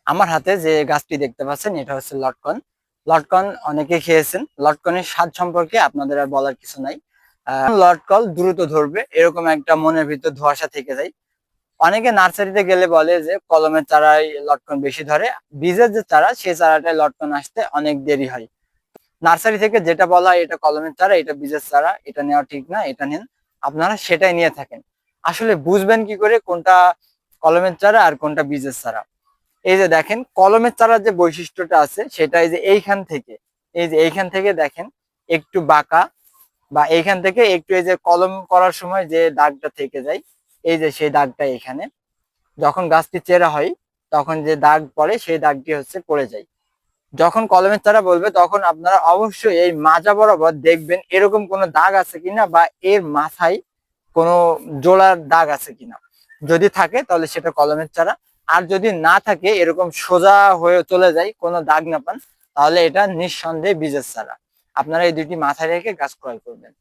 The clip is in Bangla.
আমার হাতে যে গাছটি দেখতে পাচ্ছেন এটা হচ্ছে লটকন। লটকন অনেকে খেয়েছেন। লটকনের স্বাদ সম্পর্কে আপনাদের আর বলার কিছু নাই। লটকন দ্রুত ধরবে এরকম একটা মনের ভিতর ধোঁয়াশা থেকে যায়। অনেকে নার্সারিতে গেলে বলে যে কলমের চারায় লটকন বেশি ধরে, বীজের যে চারা সেই চারাটায় লটকন আসতে অনেক দেরি হয়। নার্সারি থেকে যেটা বলা হয় এটা কলমের চারা, এটা বীজের চারা, এটা নেওয়া ঠিক না, এটা নেন, আপনারা সেটাই নিয়ে থাকেন। আসলে বুঝবেন কি করে কোনটা কলমের চারা আর কোনটা বীজের চারা? এই যে দেখেন কলমের চারার যে বৈশিষ্ট্যটা আছে সেটা এই যে এইখান থেকে দেখেন একটু বাঁকা, বা এইখান থেকে একটু এই যে কলম করার সময় যে দাগটা থেকে যায়, এই যে সেই দাগটা এখানে যখন গাছটি চেরা হয় তখন যে দাগ পড়ে সেই দাগটি হচ্ছে পড়ে যায়। যখন কলমের চারা বলবে তখন আপনারা অবশ্যই এই মাজা বরাবর দেখবেন এরকম কোনো দাগ আছে কিনা, বা এর মাথায় কোনো জোড়ার দাগ আছে কিনা। যদি থাকে তাহলে সেটা কলমের চারা, আর যদি না থাকে এরকম সোজা হয়ে চলে যায় কোনো দাগ না পান, তাহলে এটা নিঃসন্দেহে বীজের চারা। আপনারা এই দুটি মাথায় রেখে গাছ ক্রয় করবেন।